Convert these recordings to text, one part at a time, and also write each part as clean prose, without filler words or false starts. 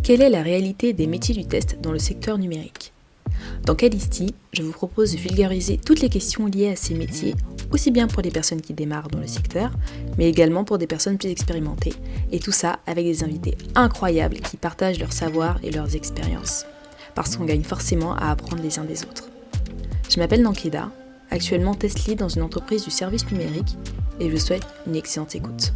Quelle est la réalité des métiers du test dans le secteur numérique? Dans Calisti, je vous propose de vulgariser toutes les questions liées à ces métiers, aussi bien pour les personnes qui démarrent dans le secteur, mais également pour des personnes plus expérimentées, et tout ça avec des invités incroyables qui partagent leur savoir et leurs expériences, parce qu'on gagne forcément à apprendre les uns des autres. Je m'appelle Nankeda, actuellement test lead dans une entreprise du service numérique, et je vous souhaite une excellente écoute.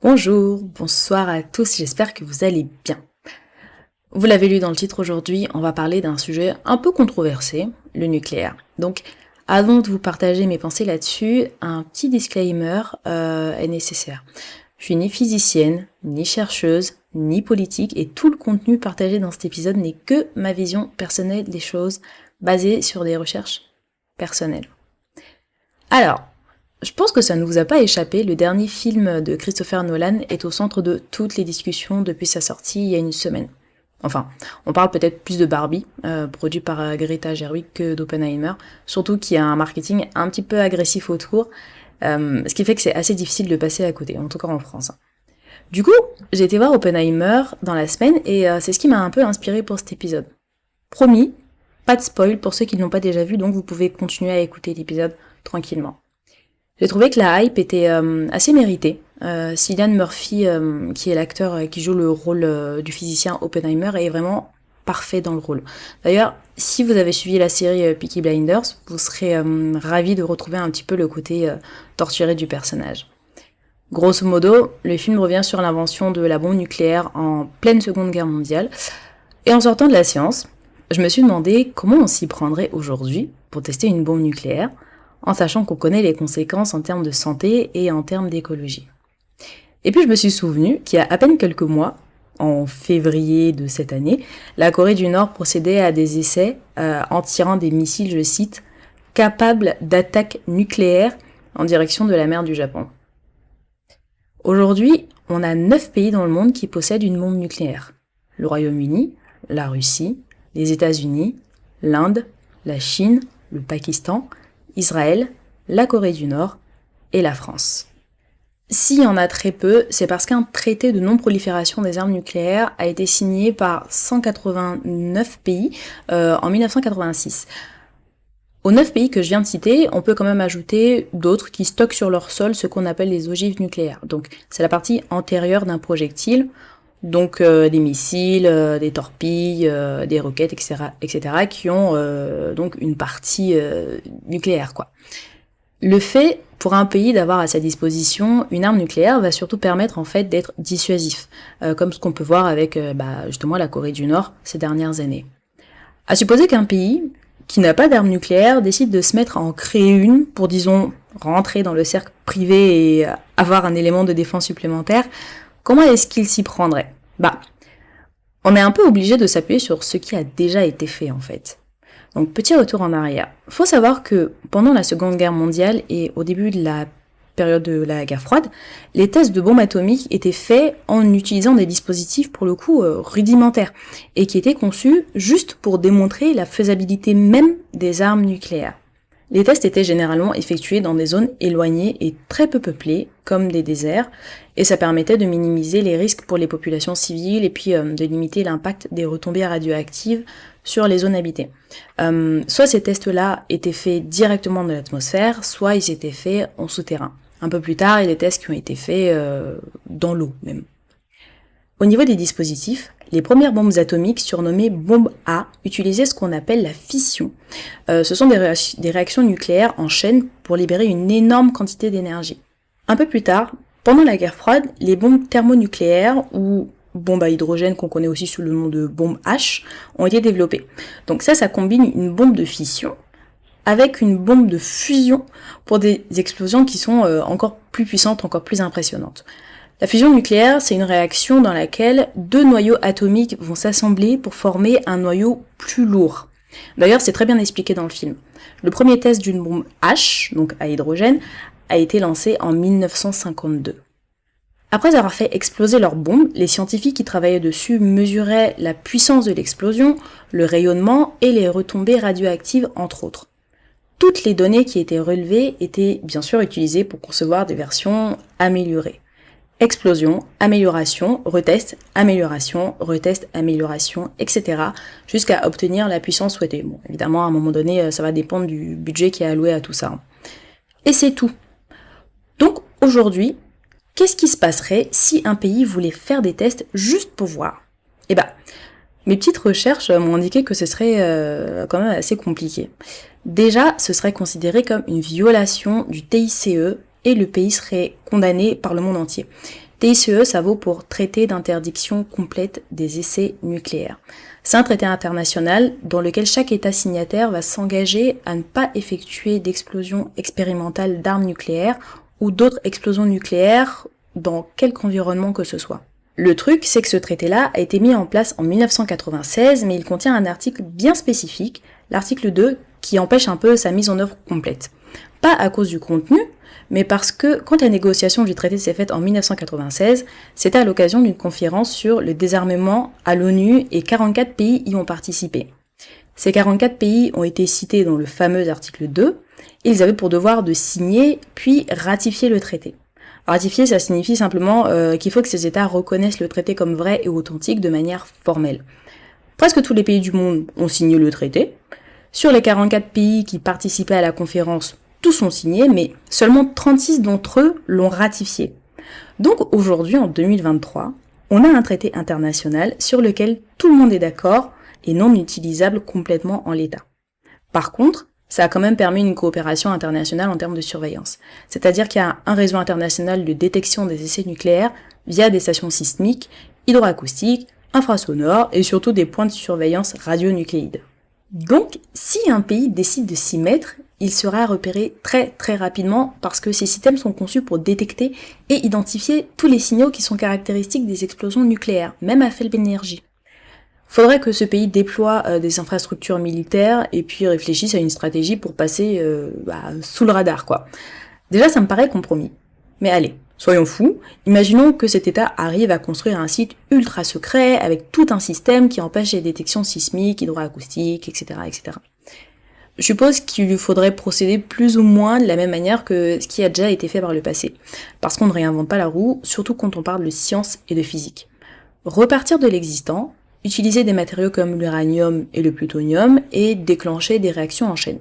Bonjour, bonsoir à tous, j'espère que vous allez bien. Vous l'avez lu dans le titre aujourd'hui, on va parler d'un sujet un peu controversé, le nucléaire. Donc, avant de vous partager mes pensées là-dessus, un petit disclaimer est nécessaire. Je suis ni physicienne, ni chercheuse, ni politique, et tout le contenu partagé dans cet épisode n'est que ma vision personnelle des choses, basée sur des recherches personnelles. Alors, je pense que ça ne vous a pas échappé, le dernier film de Christopher Nolan est au centre de toutes les discussions depuis sa sortie il y a une semaine. Enfin, on parle peut-être plus de Barbie, produit par Greta Gerwig, que d'Oppenheimer, surtout qu'il y a un marketing un petit peu agressif autour, ce qui fait que c'est assez difficile de passer à côté, en tout cas en France. Du coup, j'ai été voir Oppenheimer dans la semaine et c'est ce qui m'a un peu inspiré pour cet épisode. Promis, pas de spoil pour ceux qui ne l'ont pas déjà vu, donc vous pouvez continuer à écouter l'épisode tranquillement. J'ai trouvé que la hype était assez méritée. Cillian Murphy, qui est l'acteur qui joue le rôle du physicien Oppenheimer, est vraiment parfait dans le rôle. D'ailleurs, si vous avez suivi la série Peaky Blinders, vous serez ravis de retrouver un petit peu le côté torturé du personnage. Grosso modo, le film revient sur l'invention de la bombe nucléaire en pleine Seconde Guerre mondiale. Et en sortant de la science, je me suis demandé comment on s'y prendrait aujourd'hui pour tester une bombe nucléaire, en sachant qu'on connaît les conséquences en termes de santé et en termes d'écologie. Et puis je me suis souvenu qu'il y a à peine quelques mois, en février de cette année, la Corée du Nord procédait à des essais en tirant des missiles, je cite, capables d'attaque nucléaire en direction de la mer du Japon. Aujourd'hui, on a 9 pays dans le monde qui possèdent une bombe nucléaire. Le Royaume-Uni, la Russie, les États-Unis, l'Inde, la Chine, le Pakistan, Israël, la Corée du Nord et la France. S'il y en a très peu, c'est parce qu'un traité de non-prolifération des armes nucléaires a été signé par 189 pays en 1986. Aux 9 pays que je viens de citer, on peut quand même ajouter d'autres qui stockent sur leur sol ce qu'on appelle les ogives nucléaires. Donc c'est la partie antérieure d'un projectile, donc des missiles, des torpilles, des roquettes, etc., qui ont donc une partie nucléaire, quoi. Le fait pour un pays d'avoir à sa disposition une arme nucléaire va surtout permettre en fait d'être dissuasif, comme ce qu'on peut voir avec justement la Corée du Nord ces dernières années. À supposer qu'un pays qui n'a pas d'arme nucléaire décide de se mettre à en créer une pour, disons, rentrer dans le cercle privé et avoir un élément de défense supplémentaire, comment est-ce qu'il s'y prendrait ? On est un peu obligé de s'appuyer sur ce qui a déjà été fait en fait. Donc petit retour en arrière. Faut savoir que pendant la Seconde Guerre mondiale et au début de la période de la guerre froide, les tests de bombes atomiques étaient faits en utilisant des dispositifs pour le coup rudimentaires et qui étaient conçus juste pour démontrer la faisabilité même des armes nucléaires. Les tests étaient généralement effectués dans des zones éloignées et très peu peuplées, comme des déserts, et ça permettait de minimiser les risques pour les populations civiles et puis de limiter l'impact des retombées radioactives sur les zones habitées. Soit ces tests-là étaient faits directement dans l'atmosphère, soit ils étaient faits en souterrain. Un peu plus tard, il y a des tests qui ont été faits dans l'eau même. Au niveau des dispositifs, les premières bombes atomiques, surnommées bombes A, utilisaient ce qu'on appelle la fission. Ce sont des réactions nucléaires en chaîne pour libérer une énorme quantité d'énergie. Un peu plus tard, pendant la guerre froide, les bombes thermonucléaires, ou bombes à hydrogène qu'on connaît aussi sous le nom de bombe H, ont été développées. Donc ça combine une bombe de fission avec une bombe de fusion pour des explosions qui sont encore plus puissantes, encore plus impressionnantes. La fusion nucléaire, c'est une réaction dans laquelle 2 noyaux atomiques vont s'assembler pour former un noyau plus lourd. D'ailleurs, c'est très bien expliqué dans le film. Le premier test d'une bombe H, donc à hydrogène, a été lancé en 1952. Après avoir fait exploser leur bombe, les scientifiques qui travaillaient dessus mesuraient la puissance de l'explosion, le rayonnement et les retombées radioactives, entre autres. toutes les données qui étaient relevées étaient bien sûr utilisées pour concevoir des versions améliorées. Explosion, amélioration, retest, amélioration, etc. jusqu'à obtenir la puissance souhaitée. Bon, évidemment, à un moment donné, ça va dépendre du budget qui est alloué à tout ça. Et c'est tout. Donc, aujourd'hui, qu'est-ce qui se passerait si un pays voulait faire des tests juste pour voir ? Eh ben, mes petites recherches m'ont indiqué que ce serait quand même assez compliqué. Déjà, ce serait considéré comme une violation du TICE et le pays serait condamné par le monde entier. TICE, ça vaut pour traité d'interdiction complète des essais nucléaires. C'est un traité international dans lequel chaque État signataire va s'engager à ne pas effectuer d'explosion expérimentale d'armes nucléaires ou d'autres explosions nucléaires dans quelque environnement que ce soit. Le truc, c'est que ce traité-là a été mis en place en 1996, mais il contient un article bien spécifique, l'article 2, qui empêche un peu sa mise en œuvre complète. Pas à cause du contenu, mais parce que quand la négociation du traité s'est faite en 1996, c'était à l'occasion d'une conférence sur le désarmement à l'ONU et 44 pays y ont participé. Ces 44 pays ont été cités dans le fameux article 2, et ils avaient pour devoir de signer puis ratifier le traité. Ratifier, ça signifie simplement qu'il faut que ces États reconnaissent le traité comme vrai et authentique de manière formelle. Presque tous les pays du monde ont signé le traité. Sur les 44 pays qui participaient à la conférence, tous ont signé, mais seulement 36 d'entre eux l'ont ratifié. Donc aujourd'hui, en 2023, on a un traité international sur lequel tout le monde est d'accord et non utilisable complètement en l'état. Par contre, ça a quand même permis une coopération internationale en termes de surveillance. C'est-à-dire qu'il y a un réseau international de détection des essais nucléaires via des stations sismiques, hydroacoustiques, infrasonores et surtout des points de surveillance radionucléides. Donc, si un pays décide de s'y mettre, il sera repéré très très rapidement parce que ces systèmes sont conçus pour détecter et identifier tous les signaux qui sont caractéristiques des explosions nucléaires, même à faible énergie. Faudrait que ce pays déploie des infrastructures militaires et puis réfléchisse à une stratégie pour passer sous le radar, quoi. Déjà, ça me paraît compromis. Mais allez, soyons fous, imaginons que cet État arrive à construire un site ultra secret avec tout un système qui empêche les détections sismiques, hydroacoustiques, etc., etc. Je suppose qu'il lui faudrait procéder plus ou moins de la même manière que ce qui a déjà été fait par le passé. Parce qu'on ne réinvente pas la roue, surtout quand on parle de science et de physique. Repartir de l'existant, utiliser des matériaux comme l'uranium et le plutonium et déclencher des réactions en chaîne.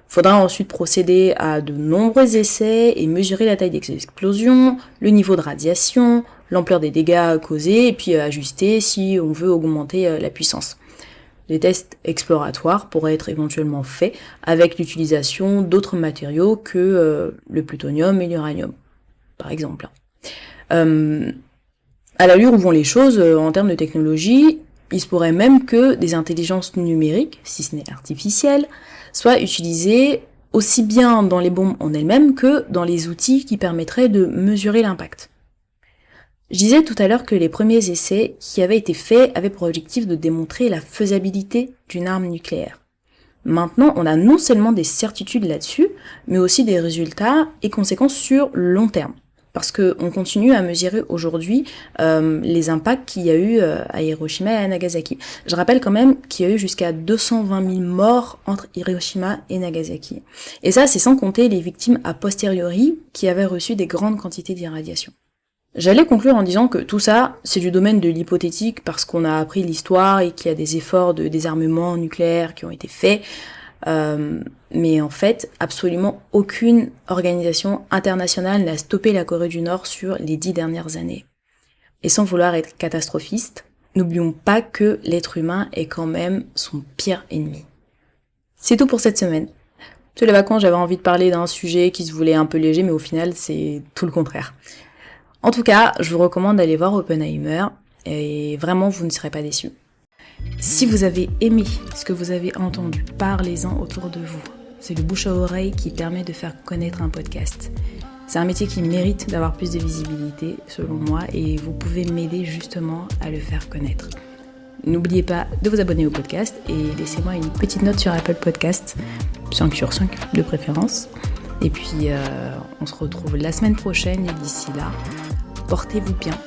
Faudra ensuite procéder à de nombreux essais et mesurer la taille des explosions, le niveau de radiation, l'ampleur des dégâts causés et puis ajuster si on veut augmenter la puissance. Les tests exploratoires pourraient être éventuellement faits avec l'utilisation d'autres matériaux que le plutonium et l'uranium, par exemple. À l'allure où vont les choses en termes de technologie, il se pourrait même que des intelligences numériques, si ce n'est artificielles, soient utilisées aussi bien dans les bombes en elles-mêmes que dans les outils qui permettraient de mesurer l'impact. Je disais tout à l'heure que les premiers essais qui avaient été faits avaient pour objectif de démontrer la faisabilité d'une arme nucléaire. Maintenant, on a non seulement des certitudes là-dessus, mais aussi des résultats et conséquences sur long terme. Parce qu'on continue à mesurer aujourd'hui les impacts qu'il y a eu à Hiroshima et à Nagasaki. Je rappelle quand même qu'il y a eu jusqu'à 220 000 morts entre Hiroshima et Nagasaki. Et ça, c'est sans compter les victimes a posteriori qui avaient reçu des grandes quantités d'irradiation. J'allais conclure en disant que tout ça, c'est du domaine de l'hypothétique parce qu'on a appris l'histoire et qu'il y a des efforts de désarmement nucléaire qui ont été faits. Mais en fait, absolument aucune organisation internationale n'a stoppé la Corée du Nord sur les 10 dernières années. Et sans vouloir être catastrophiste, n'oublions pas que l'être humain est quand même son pire ennemi. C'est tout pour cette semaine. Sur les vacances, j'avais envie de parler d'un sujet qui se voulait un peu léger, mais au final, c'est tout le contraire. En tout cas, je vous recommande d'aller voir Oppenheimer, et vraiment, vous ne serez pas déçus. Si vous avez aimé ce que vous avez entendu, parlez-en autour de vous. C'est le bouche à oreille qui permet de faire connaître un podcast. C'est un métier qui mérite d'avoir plus de visibilité, selon moi, et vous pouvez m'aider justement à le faire connaître. N'oubliez pas de vous abonner au podcast et laissez-moi une petite note sur Apple Podcast, 5 sur 5 de préférence. Et puis, on se retrouve la semaine prochaine et d'ici là, portez-vous bien.